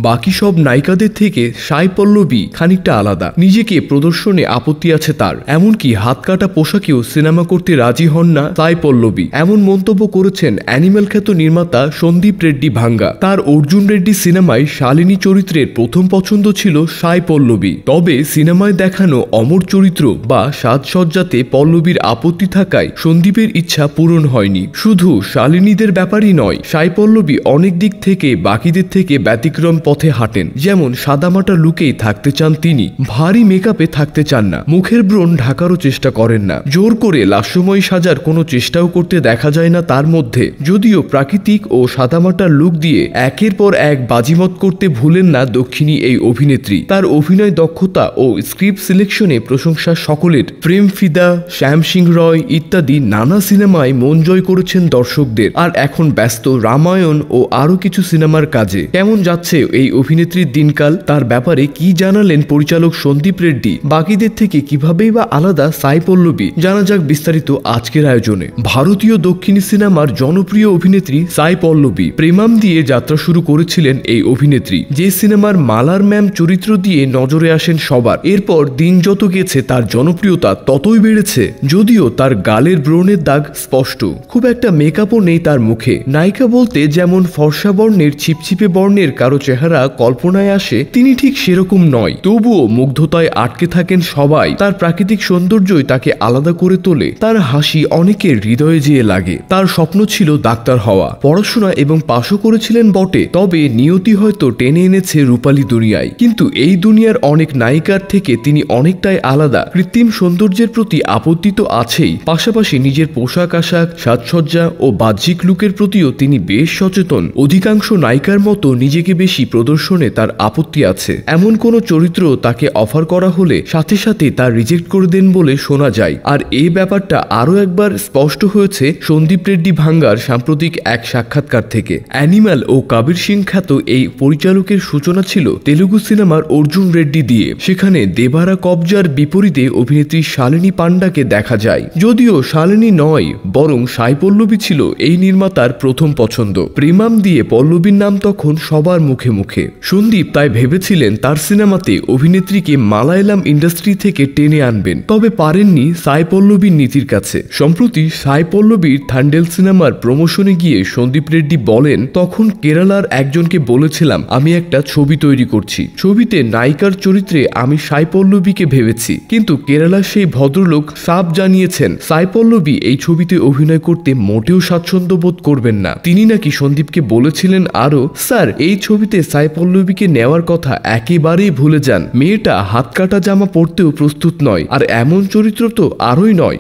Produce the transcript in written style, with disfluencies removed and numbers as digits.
বাকি সব নায়িকাদের থেকে সাই পল্লবী খানিকটা আলাদা। নিজেকে প্রদর্শনে আপত্তি আছে তার, এমনকি হাত কাটা পোশাকেও সিনেমা করতে রাজি হন না সাই পল্লবী। এমন মন্তব্য করেছেন অ্যানিমেল খ্যাত নির্মাতা সন্দীপ রেড্ডি ভাঙ্গা। তার অর্জুন রেড্ডি সিনেমায় শালিনী চরিত্রের প্রথম পছন্দ ছিল সাই পল্লবী। তবে সিনেমায় দেখানো অমর চরিত্র বা সাজসজ্জাতে পল্লবীর আপত্তি থাকায় সন্দীপের ইচ্ছা পূরণ হয়নি। শুধু শালিনীদের ব্যাপারই নয়, সাই পল্লবী অনেক দিক থেকে বাকিদের থেকে ব্যতিক্রম পথে হাঁটেন। যেমন সাদামাটা লুকেই থাকতে চান তিনি, ভারী মেকআপে থাকতে চান না, মুখের ব্রণ ঢাকারও চেষ্টা করেন না, জোর করে লাস্যময়ী সাজার কোনো চেষ্টাও করতে দেখা যায় না তার মধ্যে। যদিও প্রাকৃতিক ও সাদামাটা লুক দিয়ে একের পর এক বাজিমত করতে ভুলেন না দক্ষিণী এই অভিনেত্রী। তার অভিনয় দক্ষতা ও স্ক্রিপ্ট সিলেকশনে প্রশংসা সকলের। প্রেম ফিদা, শ্যাম সিং রয় ইত্যাদি নানা সিনেমায় মন জয় করেছেন দর্শকদের, আর এখন ব্যস্ত রামায়ণ ও আরো কিছু সিনেমার কাজে। কেমন যাচ্ছে এই অভিনেত্রীর দিনকাল, তার ব্যাপারে কি জানালেন পরিচালক সন্দীপ রেড্ডি, বাকিদের থেকে কিভাবেই বা আলাদা সাই পল্লবী, জানা যাক বিস্তারিত আজকের আয়োজনে। ভারতীয় দক্ষিণী সিনেমার জনপ্রিয় অভিনেত্রী সাই পল্লবী। প্রেমাম দিয়ে যাত্রা শুরু করেছিলেন এই অভিনেত্রী, যে সিনেমার মালার ম্যাম চরিত্র দিয়ে নজরে আসেন সবার। এরপর দিন যত গেছে তার জনপ্রিয়তা ততই বেড়েছে। যদিও তার গালের ব্রণের দাগ স্পষ্ট, খুব একটা মেকআপও নেই তার মুখে। নায়িকা বলতে যেমন ফর্সা বর্ণের ছিপছিপে বর্ণের কারো চেহারা কল্পনায় আসে, তিনি ঠিক সেরকম নয়। তবুও মুগ্ধতায় আটকে থাকেন সবাই। তার প্রাকৃতিক সৌন্দর্যই তাকে আলাদা করে তোলে। তার হাসি অনেকের হৃদয়ে যেয়ে লাগে। তার স্বপ্ন ছিল ডাক্তার হওয়া, পড়াশোনা এবং পাশও করেছিলেন বটে। তবে নিয়তি হয়তো টেনে এনেছে রূপালী দুনিয়ায়। কিন্তু এই দুনিয়ার অনেক নায়িকার থেকে তিনি অনেকটাই আলাদা। কৃত্রিম সৌন্দর্যের প্রতি আপত্তি তো আছেই, পাশাপাশি নিজের পোশাক আশাক, সাজসজ্জা ও বাহ্যিক লুকের প্রতিও তিনি বেশ সচেতন। অধিকাংশ নায়িকার মতো নিজেকে বেশি প্রদর্শনে তার আপত্তি আছে। এমন কোন চরিত্র তাকে অফার করা হলে সাথে সাথে তার রিজেক্ট করে দেন বলে শোনা যায়। আর এই ব্যাপারটা আরো একবার স্পষ্ট হয়েছে সন্দীপ রেড্ডি ভাঙ্গার সাম্প্রতিক এক সাক্ষাৎকার থেকে। অ্যানিমাল ও কবির সিং খ্যাত এই পরিচালকের সূচনা ছিল তেলুগু সিনেমার অর্জুন রেড্ডি দিয়ে। সেখানে দেবারা কবজার বিপরীতে অভিনেত্রী শালিনী পান্ডাকে দেখা যায়। যদিও শালিনী নয়, বরং সাই পল্লবী ছিল এই নির্মাতার প্রথম পছন্দ। প্রেমাম দিয়ে পল্লবীর নাম তখন সবার মুখে মুখে। সন্দীপ তাই ভেবেছিলেন তার সিনেমাতে অভিনেত্রীকে মালায়ালাম ইন্ডাস্ট্রি থেকে টেনে আনবেন, তবে পারেননি সাই পল্লবীর নীতির কাছে। সম্প্রতি সাই পল্লবীর থান্ডেল সিনেমার প্রমোশনে গিয়ে সন্দীপ রেড্ডি বলেন, তখন কেরালার একজনকে বলেছিলাম আমি একটা ছবি তৈরি করছি, ছবিতে নায়িকার চরিত্রে আমি সাই পল্লবীকে ভেবেছি। কিন্তু কেরালার সেই ভদ্রলোক সাফ জানিয়েছেন সাই পল্লবী এই ছবিতে অভিনয় করতে মোটেও স্বাচ্ছন্দ্য বোধ করবেন না। তিনি নাকি সন্দীপকে বলেছিলেন আরো, স্যার এই ছবিতে সাই পল্লবীকে নেওয়ার কথা একেবারেই ভুলে যান, মেয়েটা হাত কাটা জামা পরতেও প্রস্তুত নয়, আর এমন চরিত্র তো আরোই নয়।